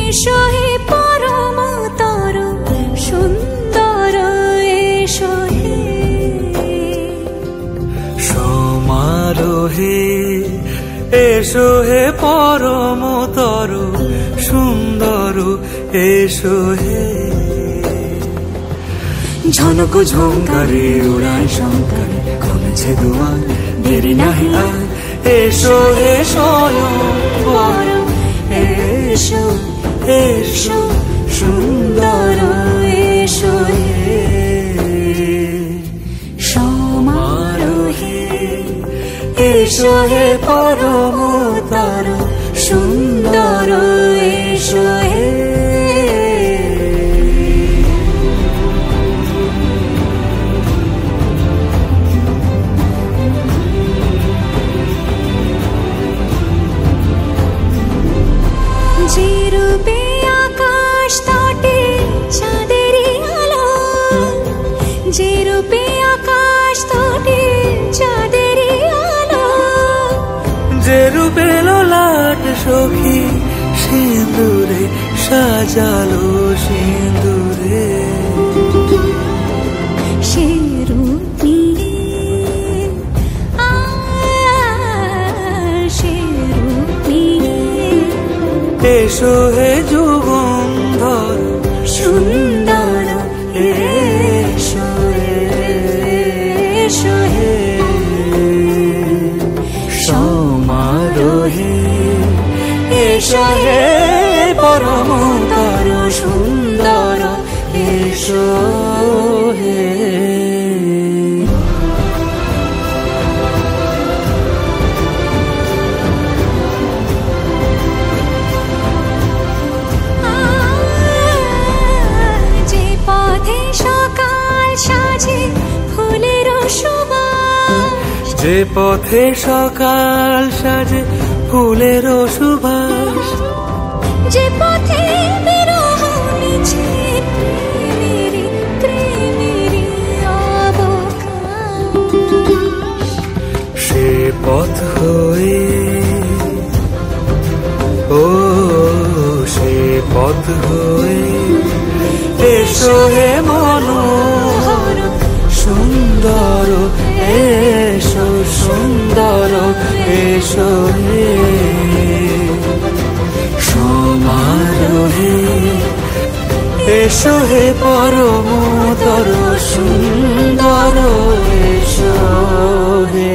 এসো হে পরম তর সুন্দর এসো হে সমারোহে এসো হে পরম তর সুন্দর এসো হে ঝনক ঝঙ্কারে উড়ায় শঙ্কারে খুলেছে দুয়ার দেরি নাহি আর এসো হে স্বয়ং পরম এসো এসো সুন্দর এসো হে সমারোহে এসো হে পরম তর সুন্দর এসো হে যে রূপে আকাশ তটে চাঁদেরই আলো যে রূপে আকাশ তটে চাঁদেরই আলো যে রূপে ললাট সখী সিঁদুরে সাজালো সিঁদুরে সে রূপ নিয়ে সে রূপ নিয়ে এসো হে যুগন্ধর সুন্দর এসো এসো হে সমারোহে এসো হে পরম তর সুন্দর এসো হে যে পথে সকাল সাজে ফুলের সুবাস যে পথে সকাল সাজে ফুলের সুবাস যে পথে বিরহ মিছে প্রেমেরই প্রেমেরই অবকাশ সে পথ হয়ে ও সে পথ হয়ে এসো হে মনোহর সুন্দর এসো সুন্দর এসো হে সমারোহে এসো হে পরম তর সুন্দর এসো হে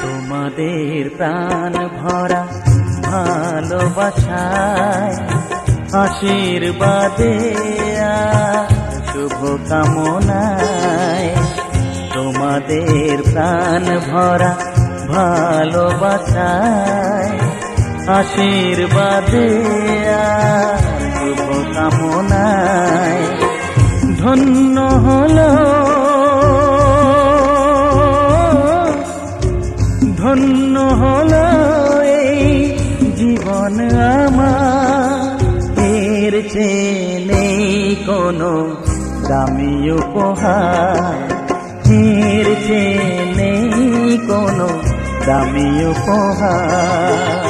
তোমাদের প্রাণ ভরা ভালোবাসায় আশীর্বাদে শুভ কামনায় তোমাদের প্রাণ ভরা ভালোবাসায় আশীর্বাদে শুভ কামনায় ধন্য হলো ধন্য হলো এই জীবন আমার এর চেয়ে নেই কোনো দামি উপহার এর চেয়ে নেই কোনো দামি উপহার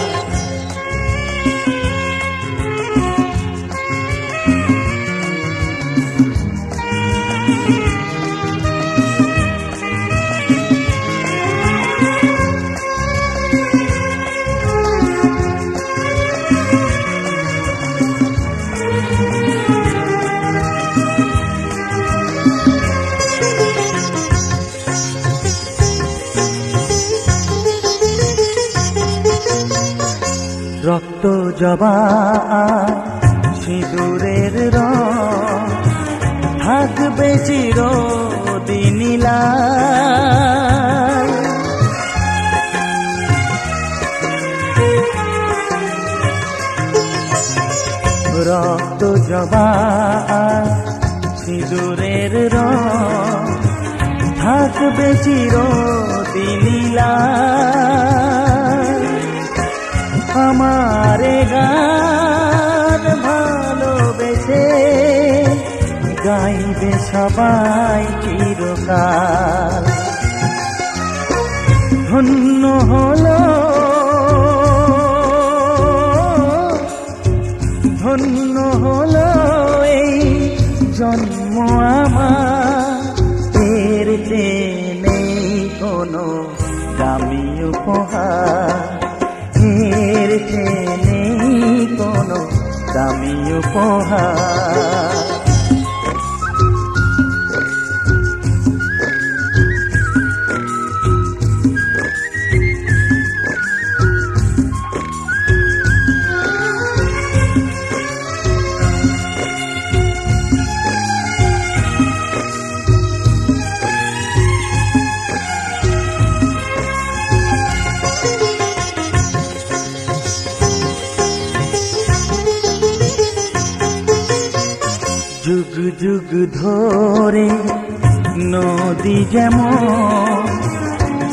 রক্ত জবা সিঁদুরের রং থাকবে চির থাকবে চিরদিনীলা আমারে গান ভালোবেসে গাইবে সবাই চিরকাল। ধন্য হলো ধন্য হলো এই জন্ম আমার, এর চেয়ে নেই কোনো দামি উপহার, এর চেয়ে নেই কোনো দামি উপহার। যুগ যুগ ধরে নদী যেমন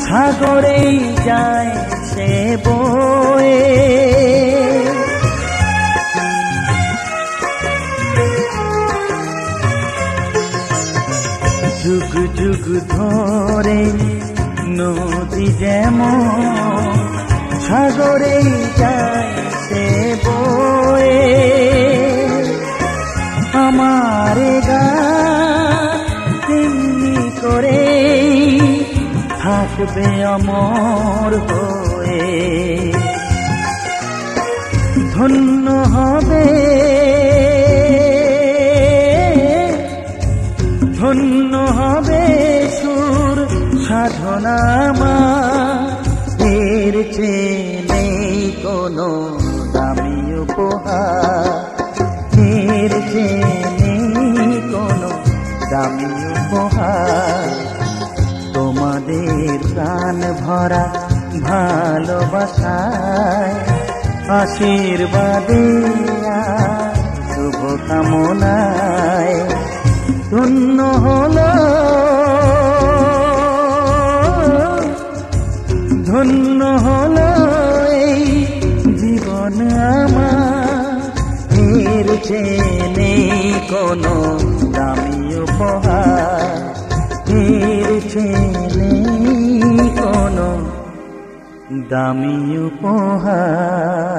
সাগরেই যায় সে বয়ে, যুগ যুগ ধরে নদী যেমন সাগরেই যায় সে বয়ে, আমারে গান তেমনি করে থাকবে অমর হয়ে। ধন্য হবে ধন্য হবে সুর সাধনা আমার, এর চেয়ে নেই কোনো দামি উপহার, এর চেয়ে নেই কোনো দামি উপহার। তোমাদের প্রাণ ভরা ভালোবাসায় আশীর্বাদে আর শুভকামনায় ধন্য হলো ধন্য হলো এই জীবন আমার, এর চেয়ে নেই কোনো দামি উপহার, এর চেয়ে নেই কোনো দামি উপহার।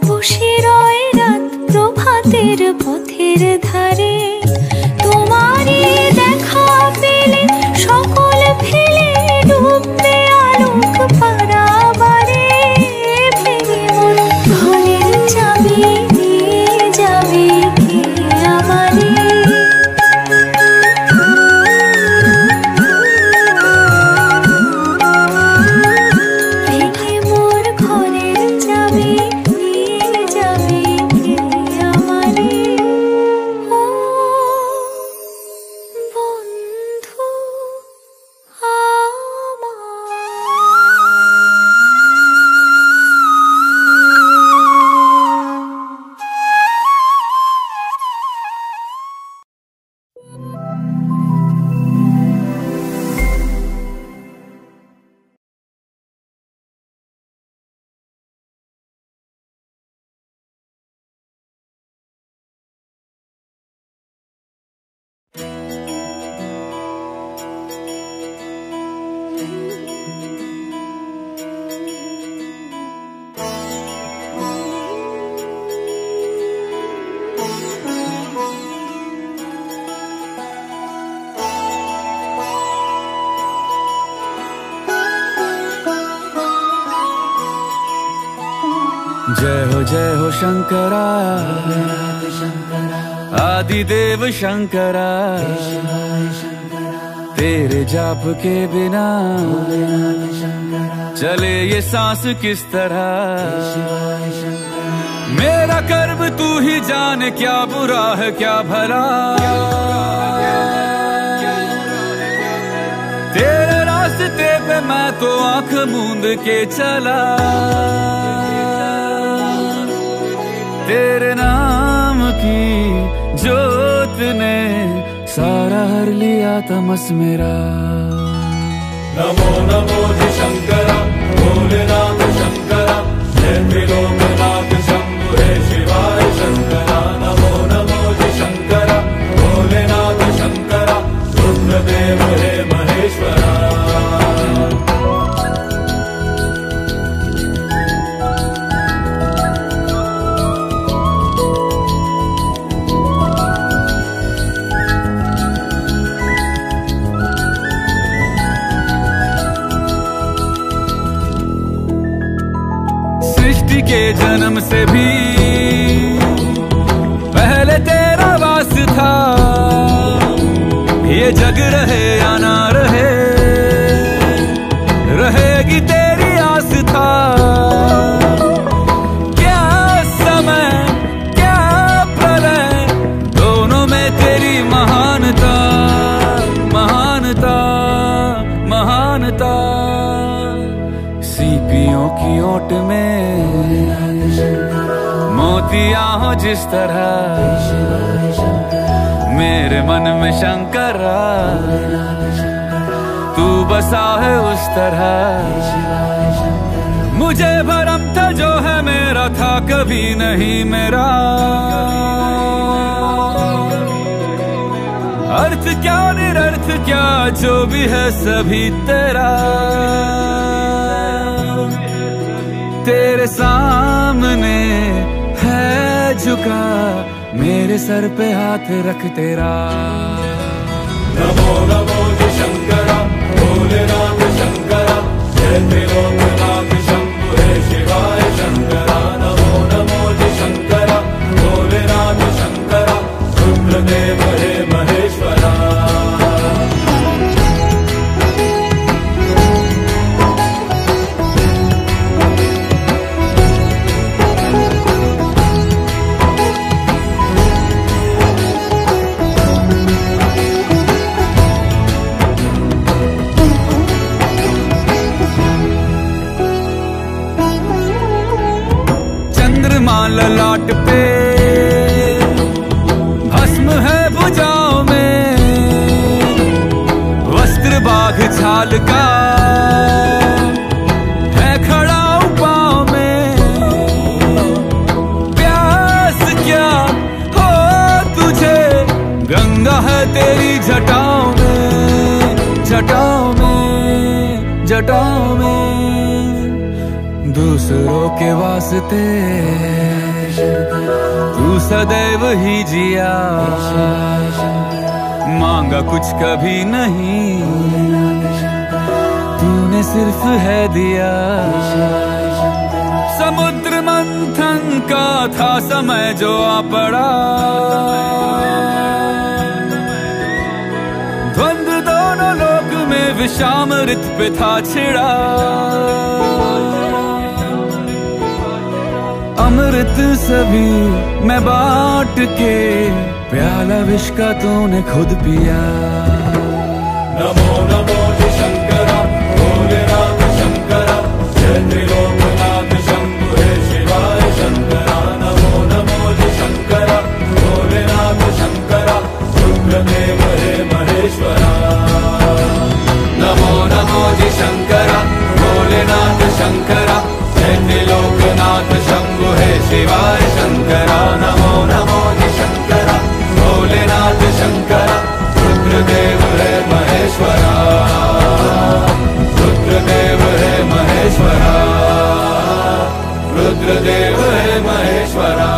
বসে রয় রাত পথের ধারে তোমারই দেখা পেলে সকল ফেলে ডুববে আলোক পারাবারে ভেঙে মন ঘরের চাবি দিয়ে যাবে কে আমারে जय हो शंकरा आदिदेव शंकरा तेरे जाप के बिना चले ये सांस किस तरह मेरा कर्म तू ही जाने क्या बुरा है क्या भला तेरे रास्ते पे मैं तो आंख मूंद के चला तेरे नाम की जोत ने सारा हर लिया तमस मेरा नमो नमो जी शंकरा भोलेनाथ शंकरा जय त्रिलोकनाथ शंभु हे शिवाय शंकरा नमो नमो जी शंकरा भोलेनाथ शंकरा रुद्रदेव हे महेश्वरा के जन्म से भी पहले तेरा वास था ये जग रहे या ना रहे रहेगी तेरी आस था क्या समय क्या प्रलय दोनों में तेरी महानता महानता महानता सीपियों की ओट में मोतियां हो जिस तरह मेरे मन में शंकरा तू बसा है उस तरह मुझे भरम था जो है मेरा था कभी नहीं मेरा अर्थ क्या निरर्थ क्या जो भी है सभी तेरा तेरे सामने है झुका मेरे सर पे हाथ रख तेरा नमो नमो जी शंकरा भोलेनाथ शंकरा जय त्रिलोकनाथ शंभु हे शिवाय शंकरा नमो नमो जी शंकरा भोलेनाथ शंकरा रुद्रदेव हे महेश्वरा ललाट पे भस्म है भुजाओं में वस्त्र बाघ छाल का है खड़ा पाँव में प्यास क्या हो तुझे गंगा है तेरी जटाओं में जटाओं में जटाओं में दूसरों के वास्ते तू सदैव ही जिया, मांगा कुछ कभी नहीं, तूने सिर्फ है दिया। समुद्र मंथन का था समय जो आ पड़ा, द्वंद्व दोनों लोक में विषामृत पे था छिड़ा। अमृत सभी मैं बांट के, प्याला विष का तूने खुद पिया। नमो नमो जी शंकरा, भोलेनाथ शंकरा, जय त्रिलोकनाथ शंभु हे शिवाय शंकरा। नमो नमो जी शंकरा, भोलेनाथ शंकरा, रुद्रदेव हे महेश्वरा। नमो नमो जी शंकरा, भोलेनाथ शंकरा, जय त्रिलोकनाथ शंभु हे शिवाय शंकरा। नमो नमो जी शंकरा, भोलेनाथ शंकरा, रुद्रदेव हे महेश्वरा, रुद्रदेव हे महेश्वरा, रुद्रदेव हे महेश्वरा।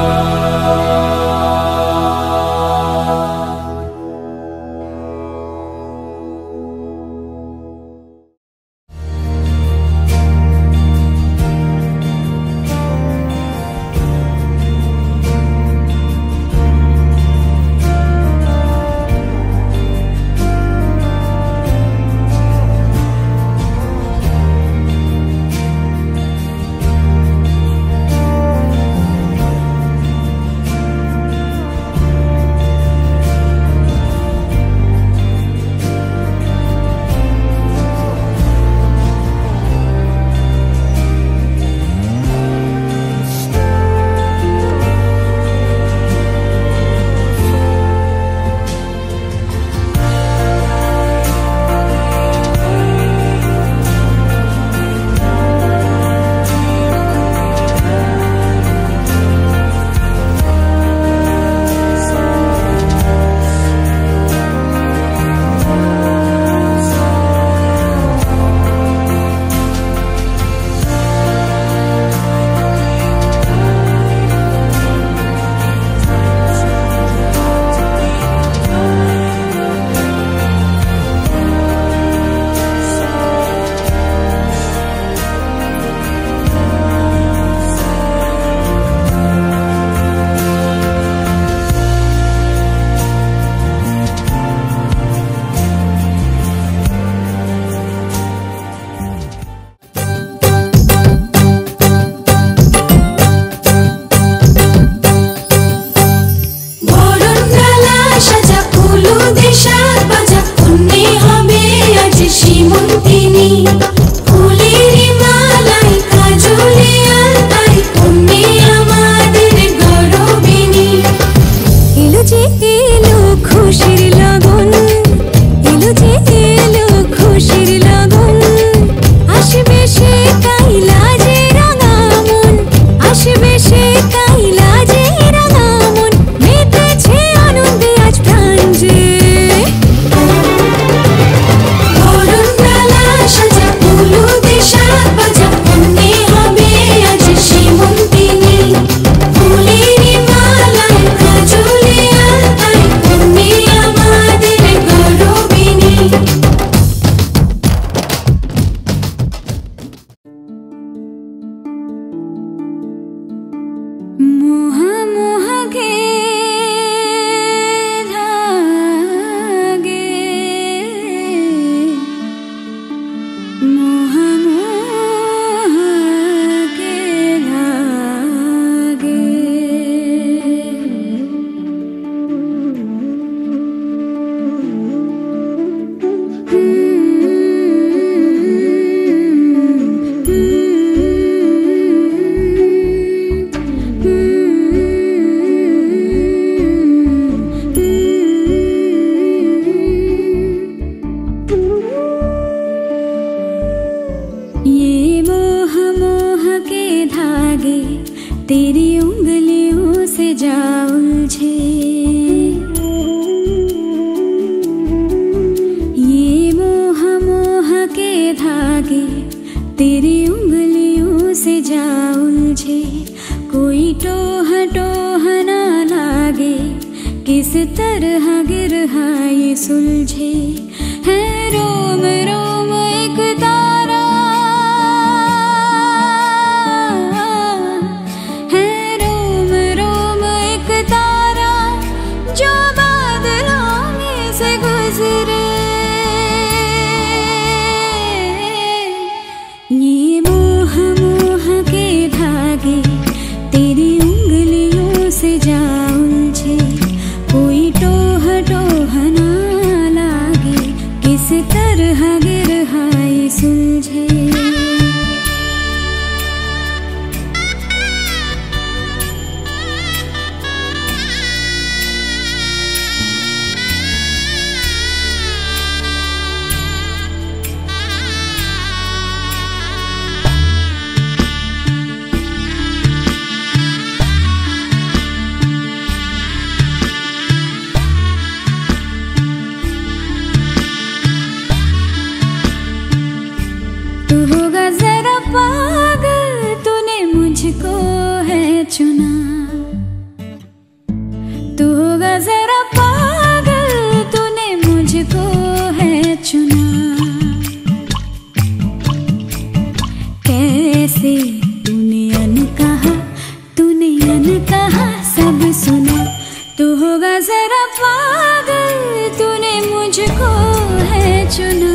तेरी उंगलियों से जा उलझे, ये मोह मोह के धागे तेरी उंगलियों से जा उलझे। कोई टोह टोह ना तरह गिरहा ये सुलझे है रोम रोम एक तारा है रोम रोम एक तारा जो बादलों में से गुजरे ये मोह मोह के धागे तेरी उंगलियों से जा उलझे कोई टोह टोह ना लागे किस तरह गिरहा ये सुलझे तू होगा जरा पागल तूने मुझको है चुना तू होगा जरा पागल तूने मुझको है चुना कैसे तूने अनकहा सब सुना तू होगा जरा पागल तूने मुझको है चुना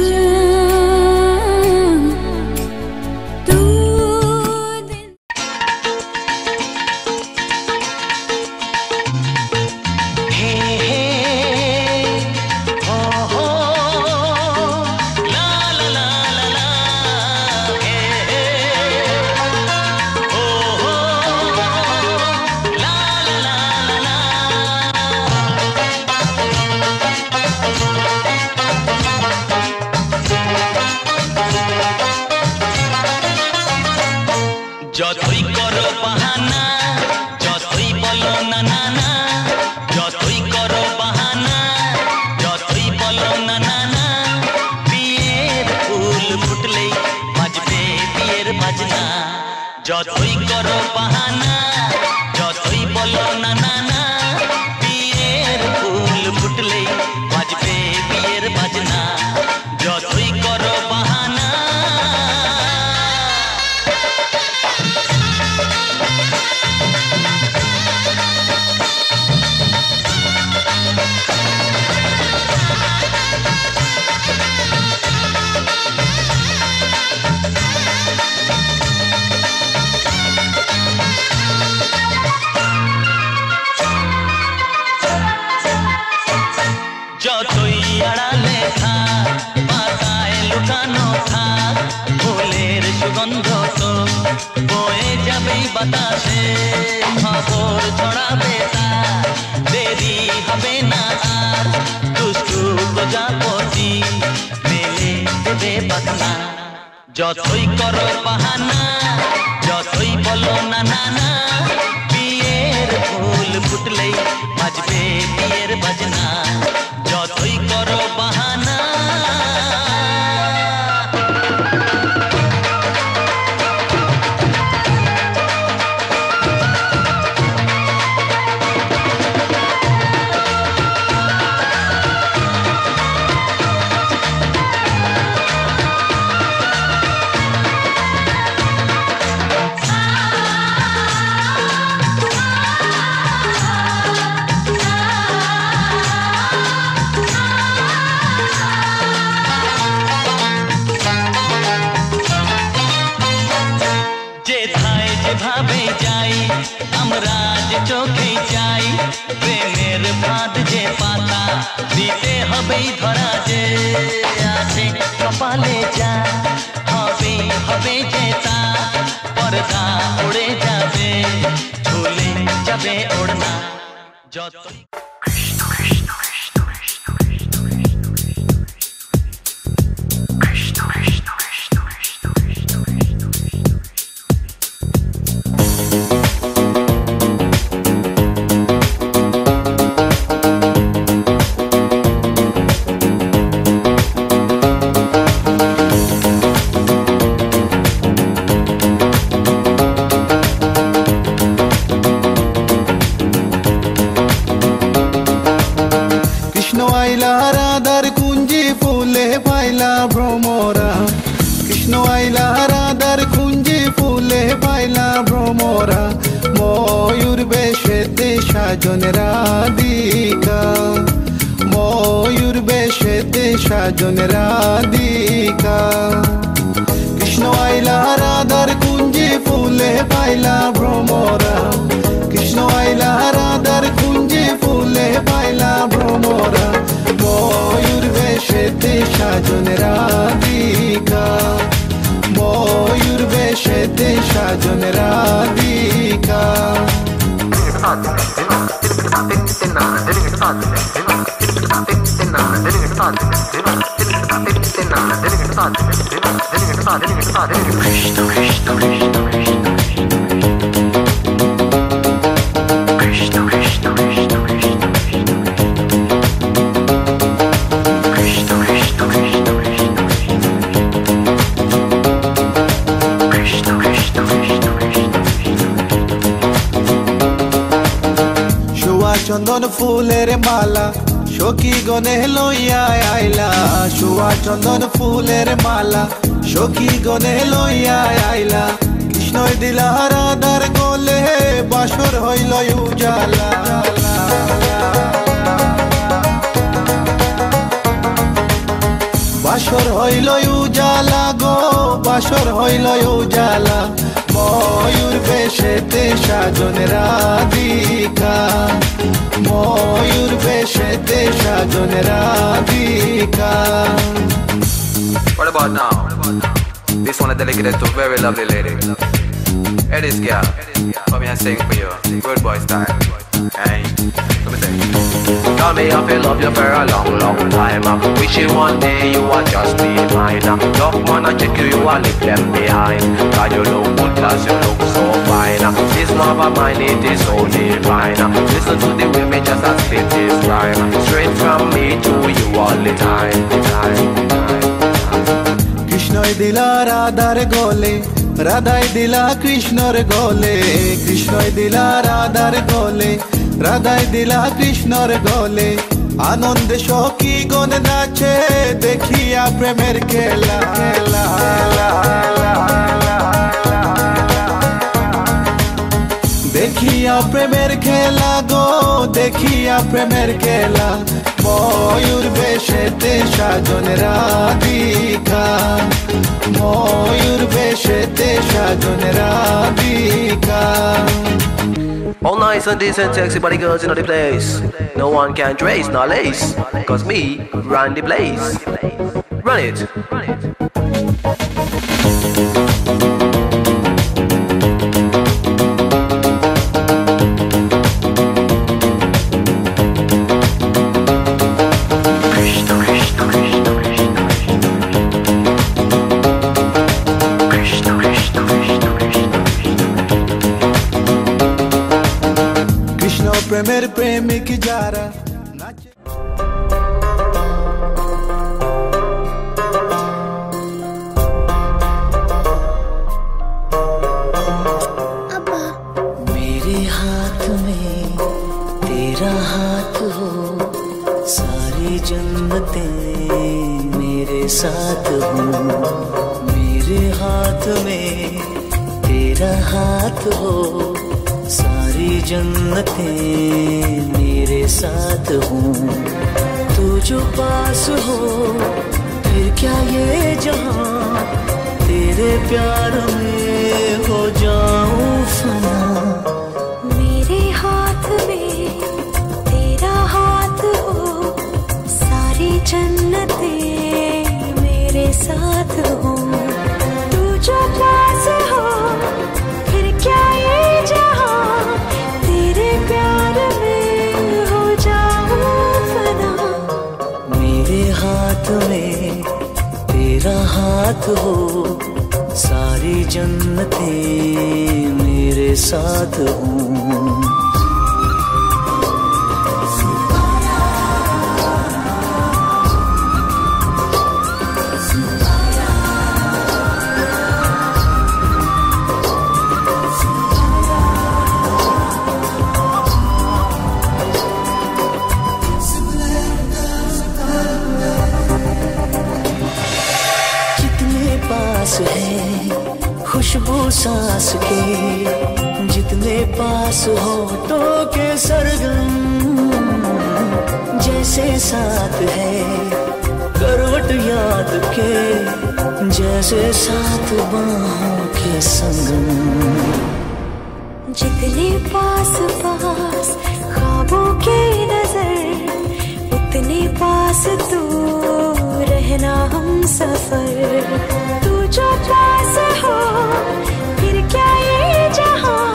যতই করো বাহানা যতই বলো না না না যতই করো বাহানা যতই বলো না না না বিয়ের ফুল ফুটলেই বাজবে বিয়ের বাজনা যতই করো বাহানা যতই বলো না না না বিয়ের ফুল ফুটলেই বাজবে বিয়ের বাজনা যতই করো বাহানা যতই আড়ালে থাক পাতায় লুকানো থাক ফুলের সুগন্ধ তো বয়ে যাবেই বাতাসে খবর ছড়াবে তার দেরি হবে না আর দুষ্টু প্রজাপতি মেলে দেবে পাখনা যতই করো বাহানা যতই বলো না না না বিয়ের ফুল ফুটলেই বাজবে বিয়ের বাজনা যতই করো বাহানা যেভাবে যাই আমরা যে চোখে যাই প্রেমের ফাঁদ যে পাতা দিতে হবেই ধরা যে আছে কপালে যা হবে হবে যে তা পর্দা উড়ে যাবে ঝুলে যাবে ওড়না যতই আইলা রাধার কুঞ্জি ফুলে পাইলা ভ্রমরা কৃষ্ণ আইলা রাধার কুঞ্জি ফুলে পাইলা ভ্রমরা ময়ূর বেশেতে সাজন রাধিকা ময়ূর বেশেতে সাজন রাধিকা কৃষ্ণ আইলা রাধার কুঞ্জি ফুলে পাইলা ভ্রমরা কৃষ্ণ আইলা রাধার কুঞ্জি ফুলে পাইলা ভ্রমরা ময়ূর বেশেতে সাজন রাধিকা ময়ূর বেশেতে সাজন রাধিকা চন্দন ফুলের মালা সখী গনে লইয়া আইলা শুয়া চন্দন ফুলের মালা সখী গনে লইয়া আইলা কৃষ্ণই দিলা রাধার গলে বাসর হইল উজালা বাসর হইল উজালা গো বাসর হইল উজালা ময়ূর বেশেতে সাজন রাধিকা ময়ূর বেশেতে সাজন Radhika What about now? This one is dedicated to a very lovely lady. Hey this girl, come here and sing for you. Good boy style. Hey, let me sing. Tell me I feel love you for a long, long time. Wishing one day you would just be mine. Tough man, I check you are leave them behind. God you look good, cause you look so fine. This love of mine, it is so divine. Listen to the women just as spit this rhyme. Straight from me to you all the time. কৃষ্ণই দিলা রাধার গলে রাধাই দিলা কৃষ্ণর গলে কৃষ্ণই দিলা রাধার গলে রাধাই দিলা কৃষ্ণর গলে আনন্দে সখী গণ নাচে দেখিয়া প্রেমের খেলা দেখিয়া প্রেমের খেলা গো দেখিয়া প্রেমের খেলা ময়ূর বেশেতে সাজন রাধিকা ময়ূর বেশেতে সাজন Radhika All nice and decent sexy body girls in the place. No one can trace nor lace, cause me run the place. Run it. প্রেমের প্রেমিক যারা নাচে मेरे हाथ में तेरा हाथ हो सारी जन्नतें मेरे साथ हो मेरे हाथ में तेरा हाथ हो सारी जन्नतें मेरे साथ हो तू जो पास हो फिर क्या ये जहां तेरे प्यार में हो जाऊं फना मेरे हाथ में तेरा हाथ हो सारी जन्नतें मेरे साथ हो तू जो पास हो फिर क्या ये जहां तेरे प्यार में हो जाऊं फना मेरे हाथ में तेरा हाथ हो सारी जन्नतें मेरे साथ हो पास होठों के सरगम जैसे साथ है, करवट याद के जैसे साथ बाहों के संगम। जितने पास पास ख्वाबों की नजर, उतने पास तू रहना हम सफर। तू जो पास हो फिर क्या ये जहां,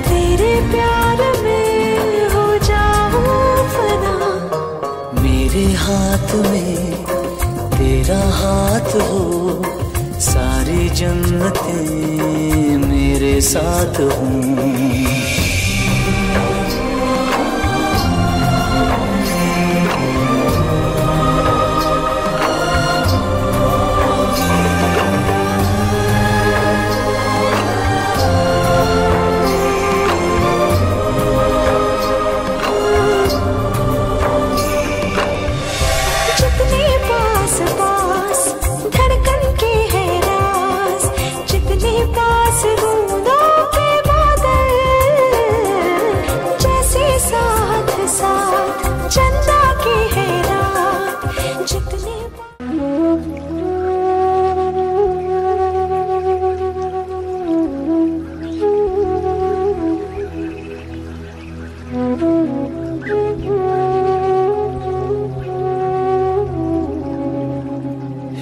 तेरे प्यार में हो जाऊं फना। मेरे हाथ में तेरा हाथ हो, सारी जन्नतें मेरे साथ हों।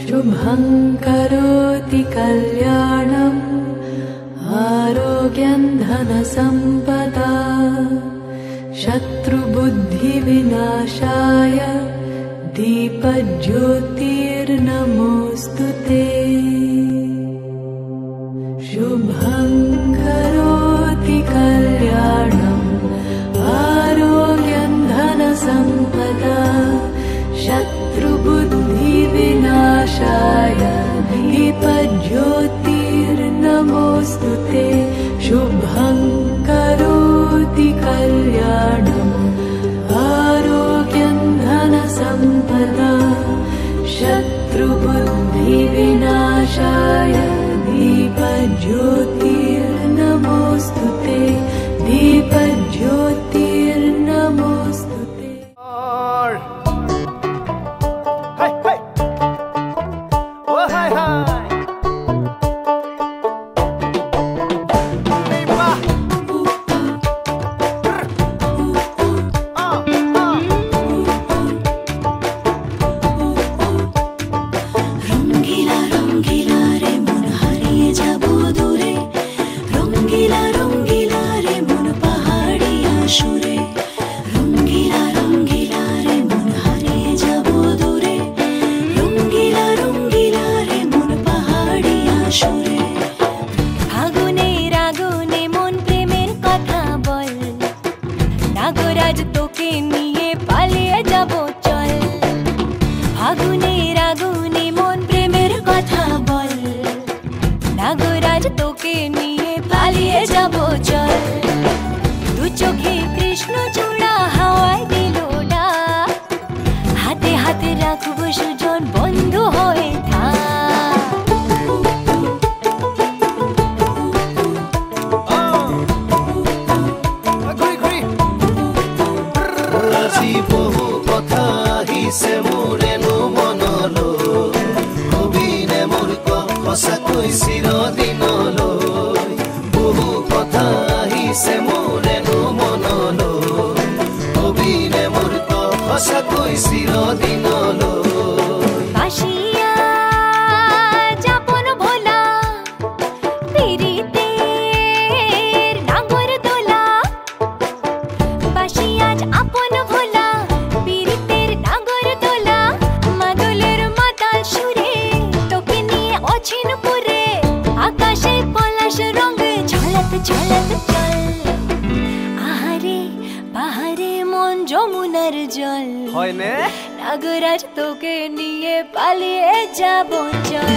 शुभं करोति कल्याणं आरोग्यं धनसम्पदा शत्रुबुद्धिविनाशाय दीपज्योतिर्नमोऽस्तुते। शुभं करोति कल्याणं आरोग्यं धनसम्पदा शत्रुबुद्धिविनाशाय दीपज्योतिर्नमोऽस्तुते। शुभं करोति कल्याणं आरोग्यं धनसम्पदा शत्रुबुद्धिविनाशाय दीपज्योतिर्नमोऽस्तुते। दीपज्योतिर्नमोऽस्तुते। নাগরাজ তোকে নিয়ে পালিয়ে যাব চল,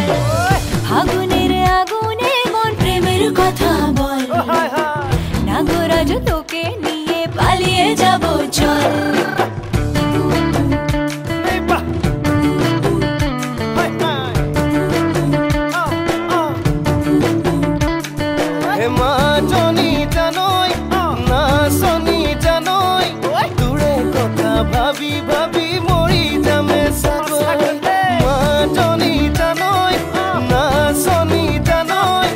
আগুনের আগুনে মন প্রেমের কথা বল। নাগরাজ তোকে নিয়ে পালিয়ে যাব চল। মা জনি জানোই ভাবি ভাবি মৰি যামে চাগৈ মাতনি জানৈ নাচনি জানৈ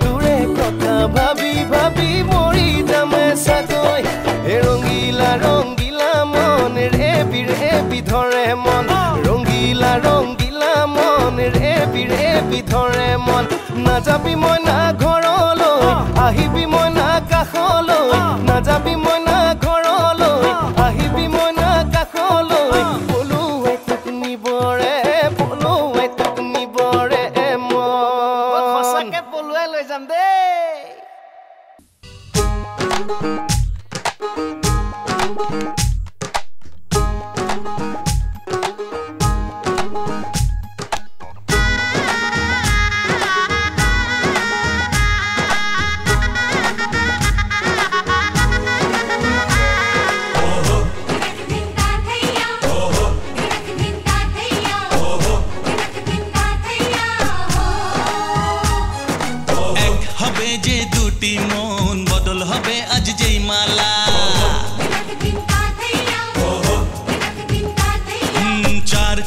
তোৰে কথা ভাবি ভাবি মৰি যামে চাগৈ হে ৰঙিলা ৰঙিলা মন ৰেবি ৰেবি ধৰে মন ৰঙিলা ৰঙিলা মন ৰেবি ৰেবি ধৰে মন নাযাবি মই না ঘৰলৈ আহিবি মই না কাষলৈ নাযাবি মই না ঘৰলৈ আহিবি মই না কাষলৈ পলুৱাই তোক নিবৰে মন সঁচাকে পলুৱাই লৈ যাম দেই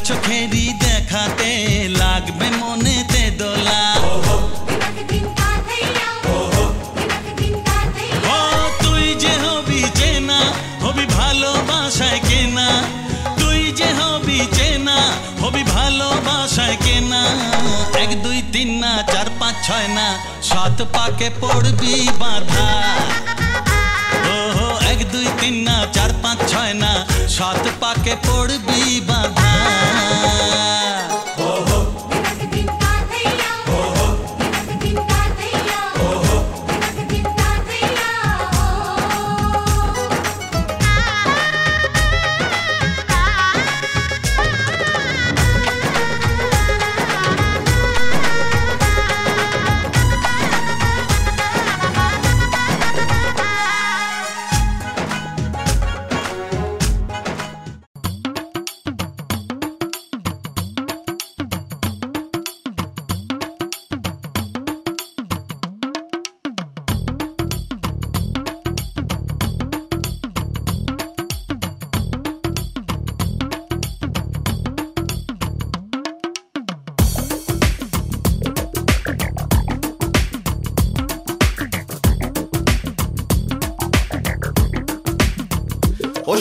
চোখেরি দেখাতে লাগবে মনেতে দোলা তুই যে হবি চেনা হবি ভালোবাসায় কেনা তুই যে হবি চেনা হবি ভালোবাসায় কেনা 1 2 3 না 4 5 6 না 7 পাকে পড়বি বাঁধা 1 2 3 না 4 5 6 না 7 পাকে পড়বি বাঁধা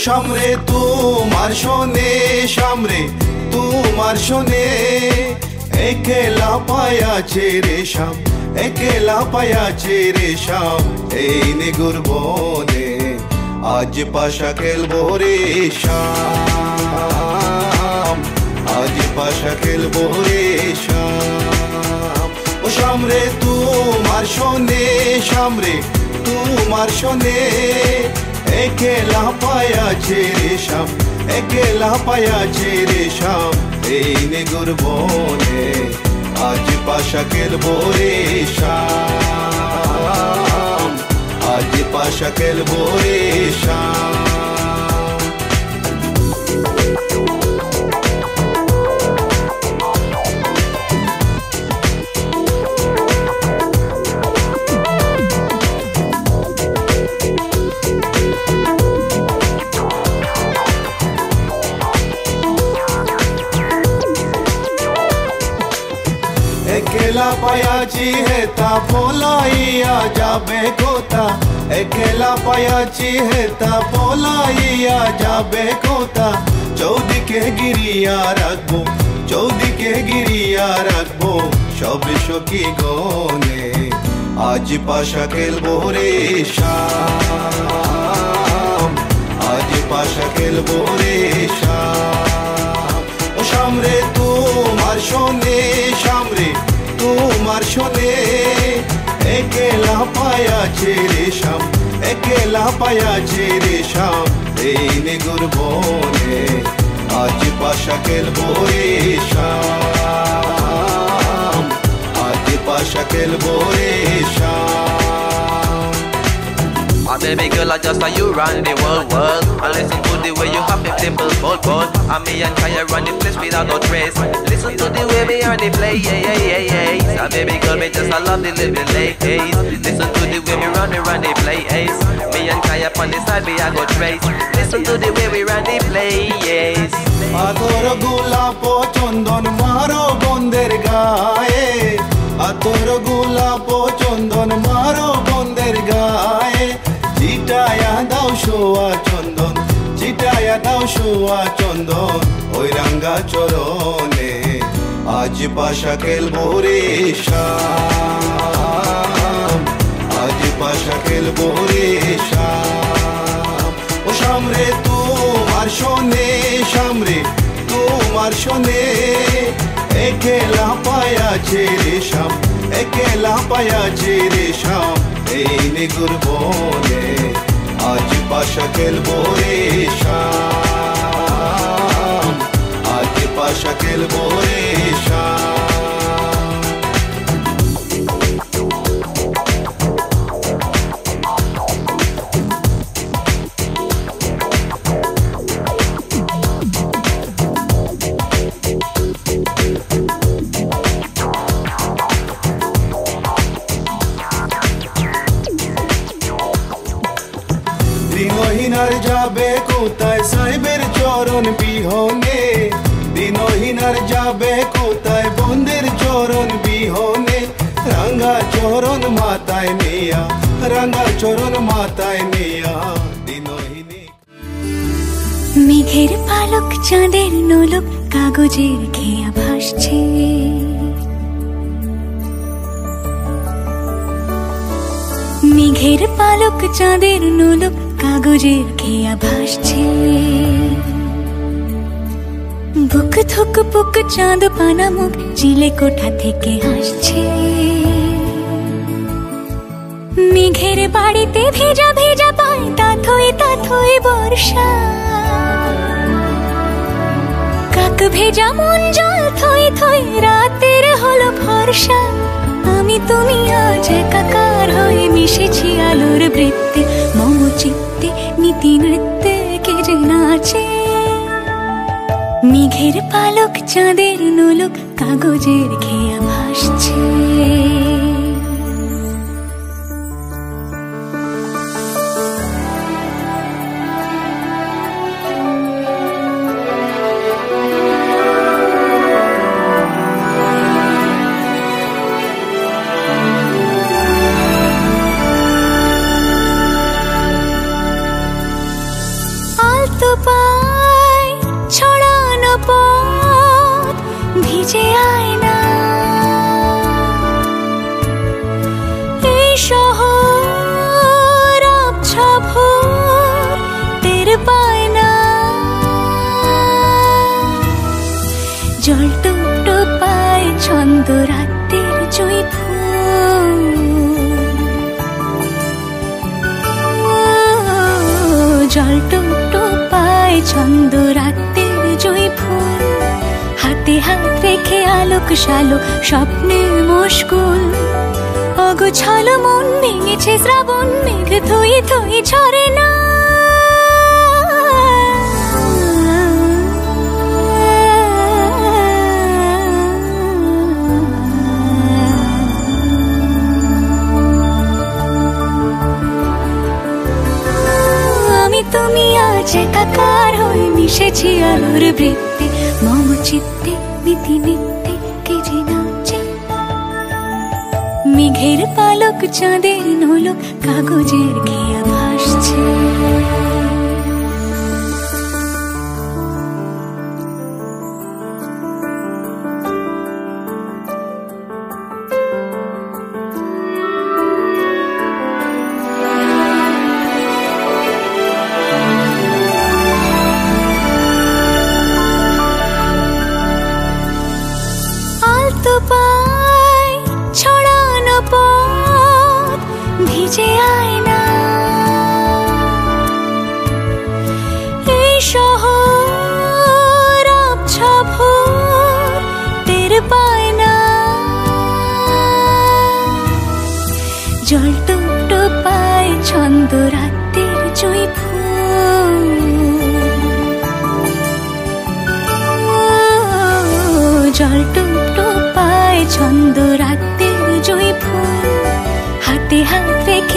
সামরে তোমার শোনে সামরে তোমার শোনে একেলা পায়াছে রে শাম একেলা পায়াছে রে শাম এই নিগুর বনে আজ পাশা খেলবো রে শাম আজ পাশা খেলবো রে শাম ও সামরে তোমার শোনে সামরে তোমার শোনে একেলা পায়াছে রে শাম একেলা পায়াছে রে শাম এই নিগুর বনে আজ পাশা খেলবো রে শাম আজ পাশা খেলবো রে শাম একেলা পায়াছি হেতা পলাইয়া যাবে কোথা একেলা পায়াছি হেতা পলাইয়া যাবে কোথা চৌদিকে গিরিয়া রাখবো চৌদিকে গিরিয়া রাখবো সবে সখী গনে আজ পাশা খেলবো রে শাম আজ পাশা খেলবো রে শাম ও সামরে তোমার শোনে সামরে তোমার শোনে একেলা পায়াছে রে শাম একেলা পায়াছে রে শাম এই নিগুর বনে আজ পাশা খেলবো রে শাম আজ পাশা খেলবো রে শাম Ah, baby girl, I just saw you run the world. I listen to the way you have the dimple, bold. And me and Kaya run the place without no trace. Listen to the way me on the play, yeah. Ah, baby girl, me just I love the living late. Listen to the way me run the play, Me and Kaya on the side, me I go trace. Listen to the way we run the play, yes. আতর গোলাপ চন্দন মারো বন্দের গায়ে আতর গোলাপ চন্দন মারো বন্দের গায়ে চিটায়া দাও শোয়া চন্দন চিটায়া দাও শোয়া চন্দন ওই রাঙ্গা চরণে আজ পাশা খেলবো রে শাম আজ পাশা খেলবো রে শাম ও শাম রে তোমার শোনে শাম রে তোমার শোনে একেলা পায়াছে রে শাম একেলা পায়াছে রে শাম এই নিগুর বনে আজ পাশা খেলবো রে শাম আজ পাশা খেলবো রে শাম দিনহীনার যাবে কোথায় সাহেবের চরণ বিহনে দিনহীনার যাবে কোথায় বন্দের চরণ বিহনে রাঙ্গা চরণ মাতায় নিয়া রাঙ্গা চরণ মাতায় নিয়া দিনহীনে মেঘের পালক চাঁদের নোলক কাগজের খেয়া ভাসছে মেঘের পালক চাঁদের নোলক কাগজের খেয়া ভাসছে বুক থুক পুক চাঁদ পানা মুখ চিলে কোঠা থেকে হাসছে মেঘের বাড়িতে ভেজা ভেজা পায় তাথই বর্ষা কাক ভেজা মন জল থই রাতের হলো ভরসা আমি তুমি আজ একাকার হয়ে মিশেছি আলোর বৃত্তে মম চিত্তে নীতি নৃত্যে কে যে নাচে মেঘের পালক চাঁদের নোলক কাগজের খেয়া ভাসছে ছড়ানো পথ ভিজে আয়না এই শহর আবছা ভোর টের পায় না জল টুপ পায় ছন্দ রাতের জুঁই ফুল জল টুপ পায় ছন্দ রাতের জুঁই ফুল হাতে হাত রেখে আলোক শালোক স্বপ্নে মশগুল অগোছালো মন ভেঙেছে শ্রাবণ মেঘ থই ঝরে না তুমি আজ একাকার হয়ে মিশেছি আলোর বৃত্তে মম চিত্তে নীতি নিত্যে কে যে নাচে মেঘের পালক চাঁদের নোলক কাগজের খেয়া ভাসছে ছড়ানো পথ ভিজে আয়না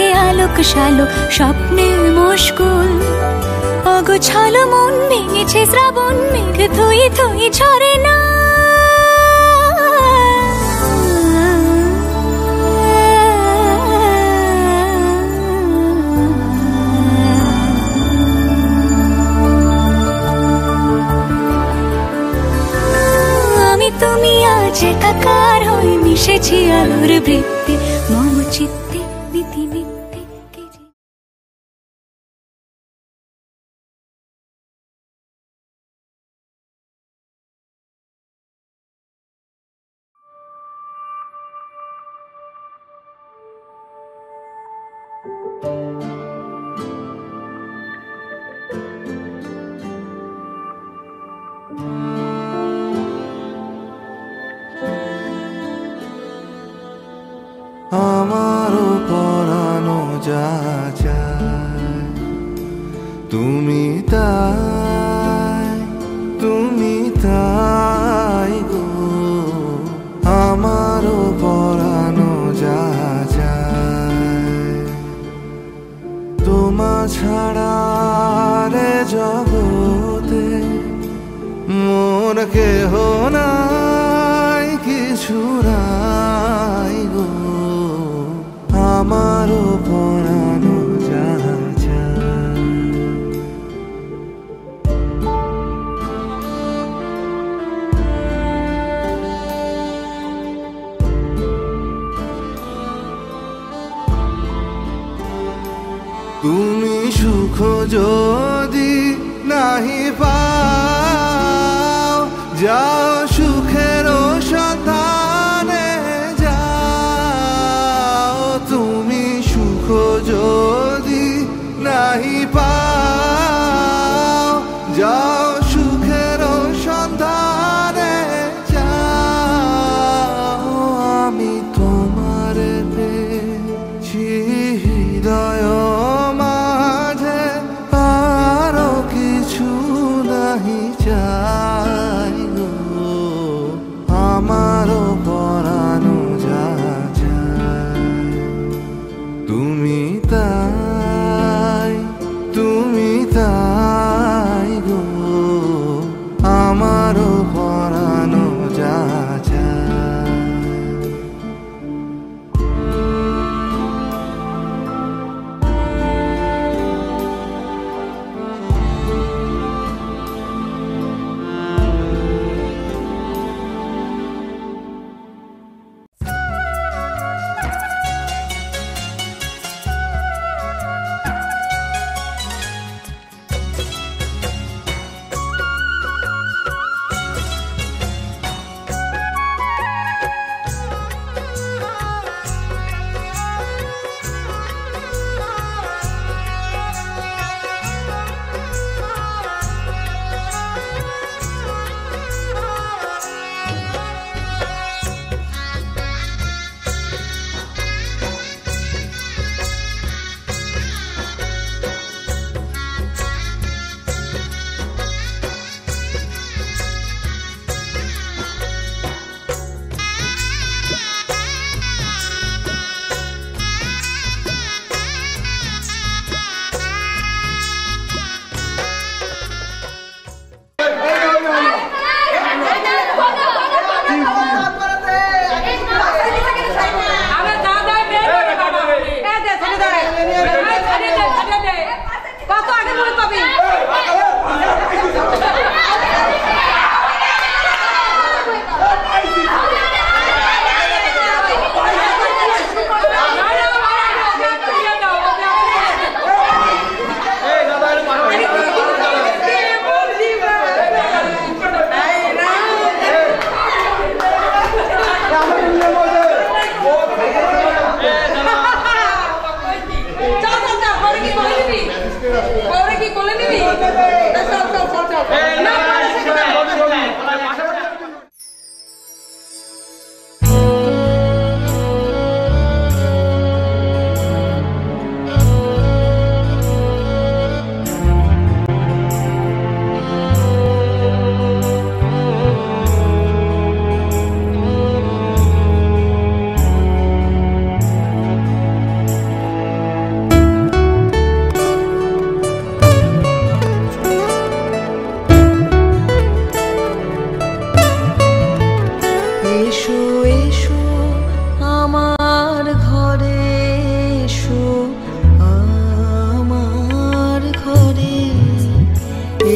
চোখে আলোক শালোক স্বপ্নে মশগুল অগোছালো মন ভেঙেছে শ্রাবণ মেঘ থই থই ঝরে না তুমি আজ একাকার হয়ে মিশেছি আলোর বৃত্তে মম চিত্তে নীতি নিত্যে আমারও পরানো যা চায় তুমি তাই গো আমারও পরানো যা চায় তোমা ছাড়া রে জগতে মোর কেহ নাই কিছু নাই গো আমারও পরানো যা চায় তুমি সুখ যদি নাহি পাও যাও সুখের সন্ধানে যাও তুমি সুখ যদি নাহি পাও যাও সুখের সন্ধানে যাও আমি তোমার পেয়েছি হৃদয় মাঝে আরো কিছু নাহি চাই গো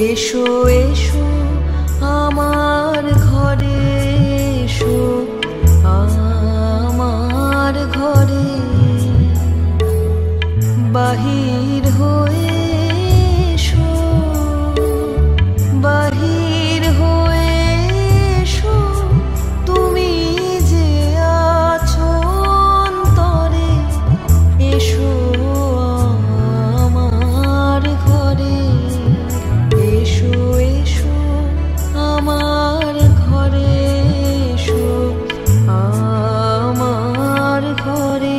এসো এসো আমার ঘরে, এসো আমার ঘরে, বাহির হয়ে এসো, বাহির হয়ে এসো, তুমি যে আছো অন্তরে, এসো আমার ঘরে, এসো এসো আমার ঘরে, এসো আমার ঘরে।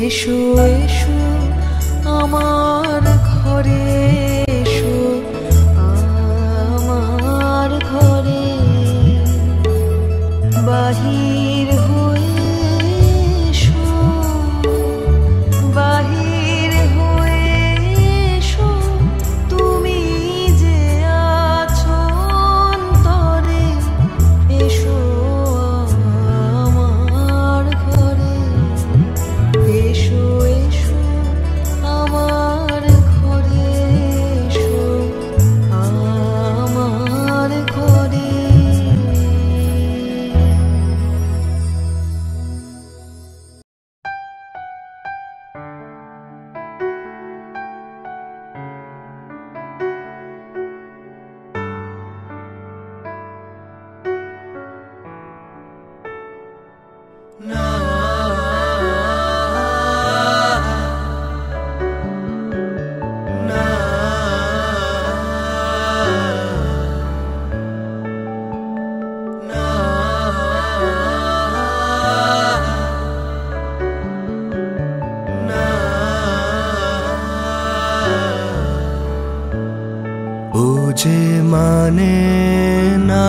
এসো এসো আমার ঘরে, এসো আমার ঘরে, বাহির হয়ে এসো, বাহির হয়ে এসো, তুমি যে আছো অন্তরে, এসো আমার ঘরে, এসো এসো আমার ঘরে, এসো আমার ঘরে। ও যে মানে না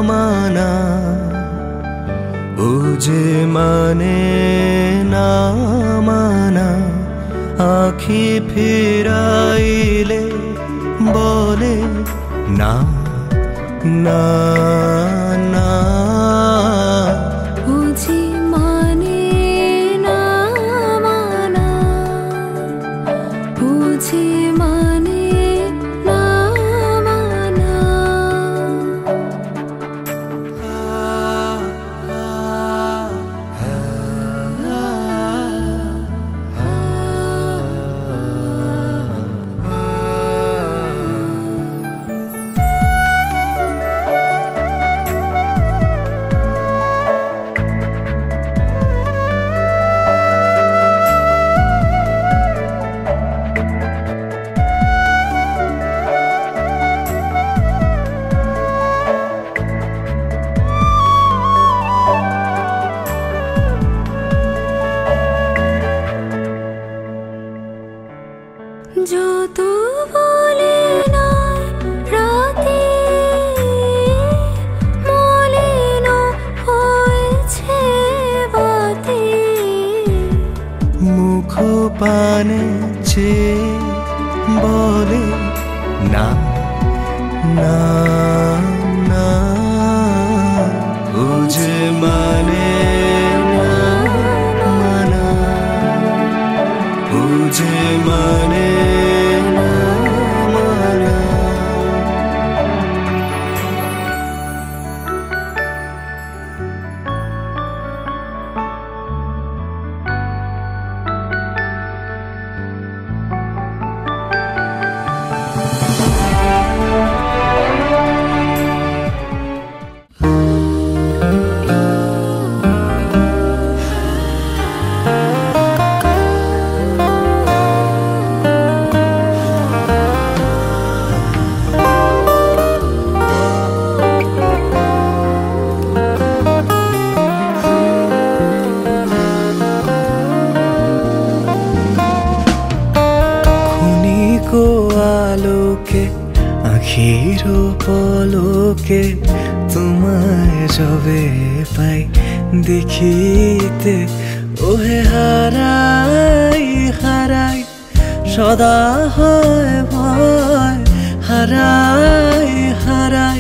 মানা, ও যে মানে না মানা, আঁখি ফিরাইলে বলে না না না বুঝি মানে না মানা বুঝি মানে না মানা যত বলে না রাতে মলিন হয়েছে বাতি মুখ পানে চেয়ে বলে না না না বুঝে মানে না মানা বুঝে মানে না মানা ক্ষণিকো আলোকে আখির পলকে তোমায় যবে পাই দেখিতে ওহে হারাই হারাই সদা হয় ভয় হারাই হারাই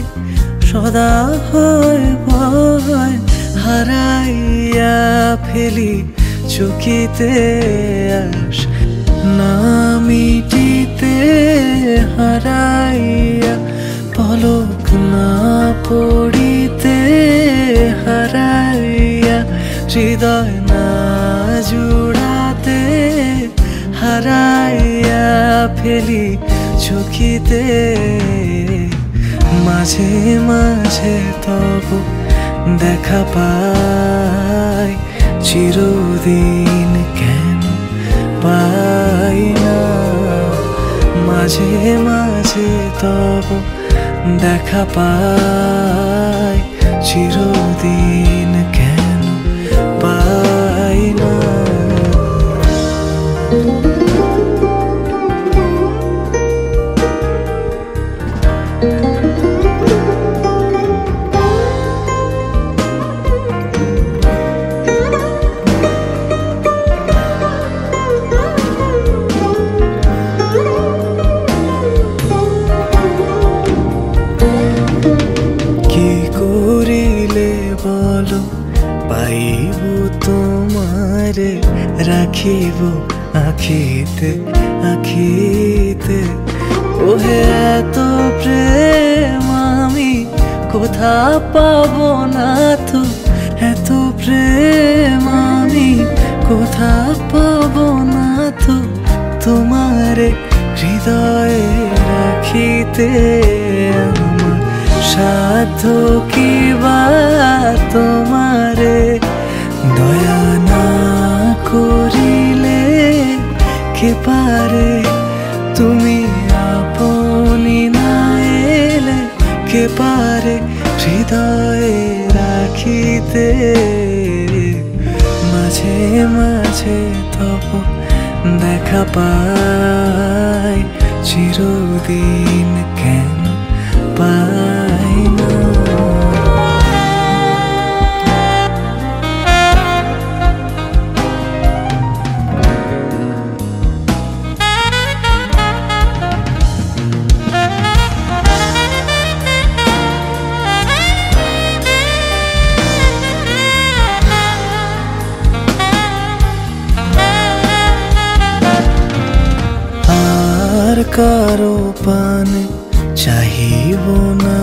সদা হয় ভয় হারাইয়া ফেলি চকিতে আস না মিটিতে হারাইয়া পলক না পড়িতে হারাইয়া হৃদয় না জুড়াতে হারাইয়া ফেলি চকিতে মাঝে মাঝে তব দেখা পাই চিরদিন কেন পাই না মাঝে মাঝে তব দেখা পাই চিরদিন কেন পাই না পাইব তোমারে রাখিব আখিতে আখিতে ওহে এত প্রেম আমি কোথা পাব না তো এত প্রেম আমি কোথা পাব না তো তোমারে হৃদয়ে রাখিতে আমার সাধ্য কি বা তোমারে দয়া না করিলে কে পারে তুমি আপনি না এলে কে পারে হৃদয়ে রাখিতে মাঝে মাঝে তব দেখা পাই চিরদিন কেন পাই না কারো পানে চাহিব না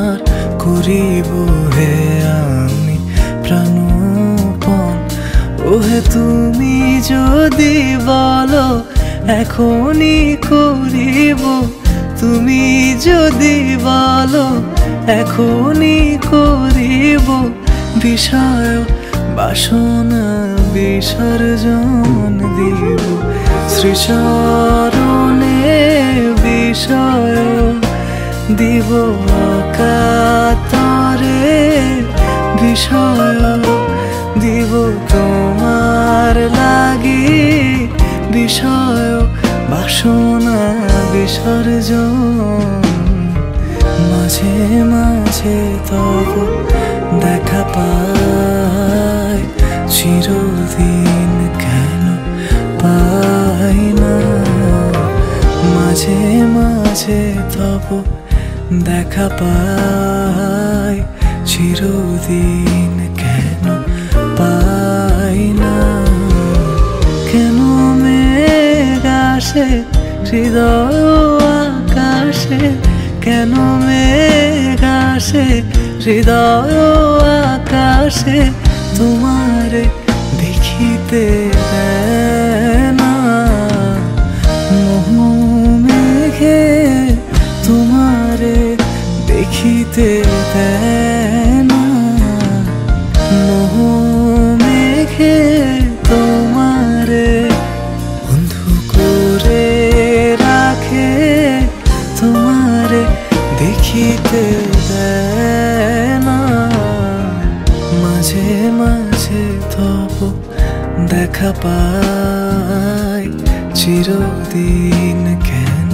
আর করিব হে আমি প্রাণপণ। ওহে তুমি যদি বলো এখনই করিব, তুমি যদি বলো এখনই করিব, বিষয় বাসনা বিসর্জন দিব। শ্রীচরণে বিষয় দিব অকাতরে, বিষয় দিব তোমার লাগি, বিষয় বাসনা বিসর্জন। মাঝে মাঝে তব দেখা পাই, চিরদিন কেন পাই না। মাঝে মাঝে তব দেখা পাই, চিরদিন কেন পাই না। কেন মেঘ আসে হৃদয় আকাশে, কেন মেঘ আসে হৃদয় আকাশে, তোমারে দেখিতে দেয় না। মোহ মেঘে তোমারে দেখিতে দেয় না। মোহ মেঘে তোমারে বন্ধু করে রাখে, তোমারে দেখিতে দেয় না। মাঝে মাঝে তব দেখা পাই, চিরদিন কেন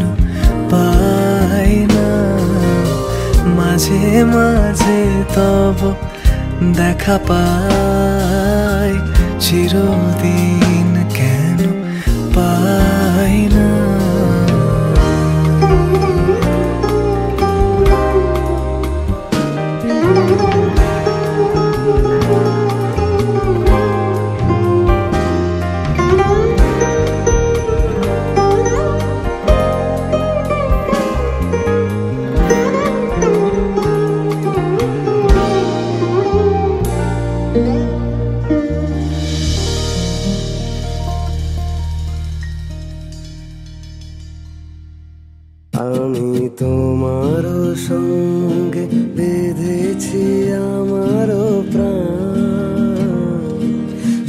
পাই না। মাঝে মাঝে তব দেখা পাই, চিরদিন কেন পাই না। আমি তোমার সঙ্গে বেঁধেছি আমার প্রাণ,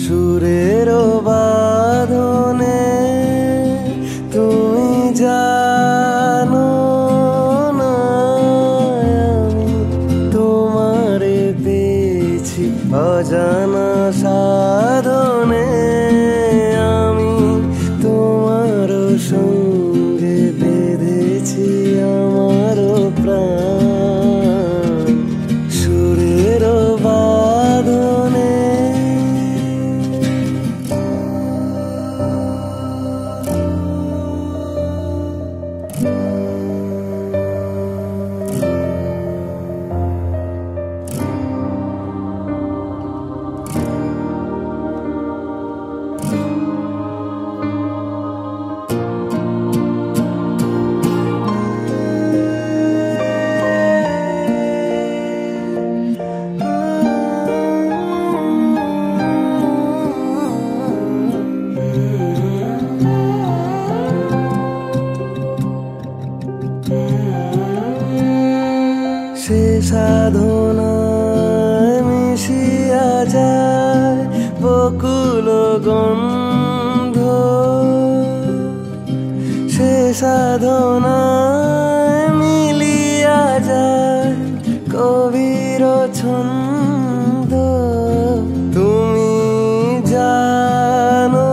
সুরের বাঁধনে তুমি জানো না আমি তোমারে পেয়েছি অজানা সাধনে। আমি তোমার সঙ্গে বেঁধেছি আমার প্রাণ, সুরের বাঁধনে। সে সাধনায় মিশিয়া যায় বকুল গন্ধ, সে সাধনায় মিলিয়া যায় কবির ছন্দ। তুমি জানো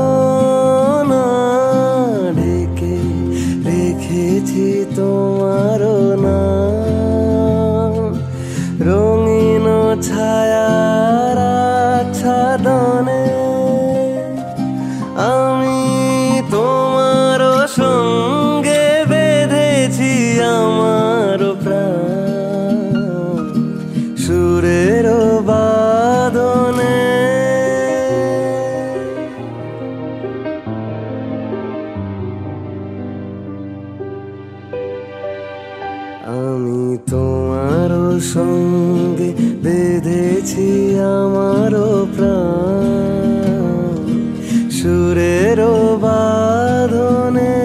না ঢেকে রেখেছি তোমার নাম, রঙিন ছায়ার আচ্ছাদনে। আমি তোমার সঙ্গে বেঁধেছি সঙ্গে বেঁধেছি আমারও প্রাণ সুরেরও বাঁধনে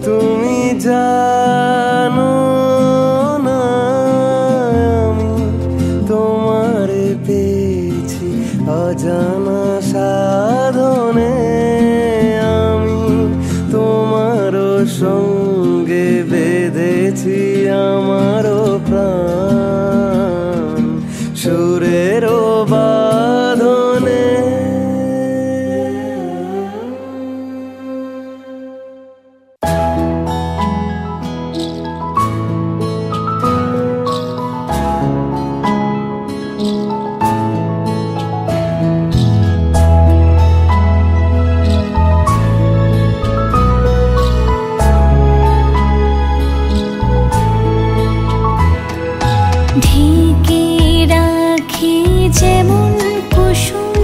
তুমি জানো না আমি তোমারে পেয়েছি অজানা সাধনে আমি তোমারও সঙ্গে বেঁধেছি আমারও প্রাণ সুরেরও বাঁধনে ঢেকে রাখি যেমন কুসুম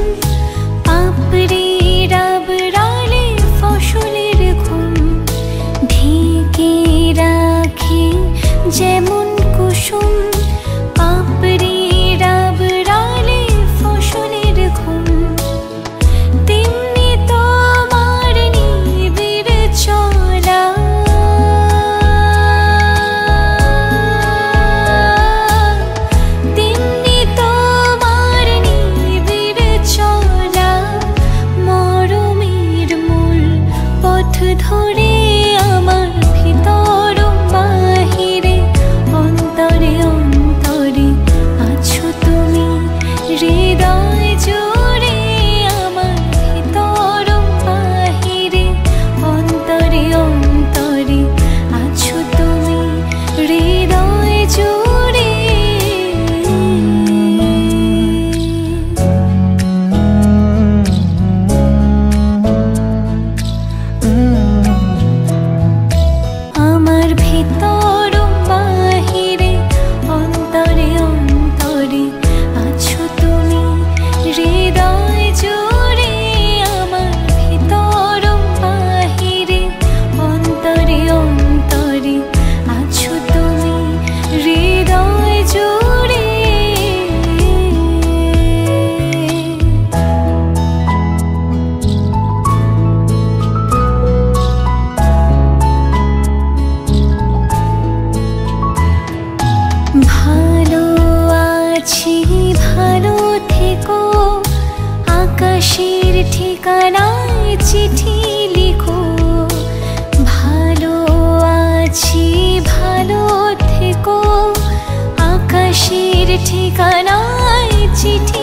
পাপড়ি ডাবরালে ফসলের ঘুম ঢেকে রাখি যেমন কুসুম পাপড়ি ডাবরালে ফসলের ঘুম তেমনি তোমার নিবিড় চলা ধরে আমার ভিতর বাহিরে অন্তরে অন্তরে আছো তুমি হৃদয় জুড়ে আমার ভিতর বাহিরে অন্তরে অন্তরে আছো তুমি হৃদয় জুড়ে আমার ভিতর বাহিরে অন্তরে অন্তরে আছো তুমি হৃদয় জুড়ে আমার ভিতর বাহিরে অন্তরে অন্তরে আছো তুমি হৃদয় জুড়ে ভালো আছি ভালো থেকো আকাশের ঠিকানায় চিঠি লিখো ভালো আছি ভালো থেকো আকাশের ঠিকানায় চিঠি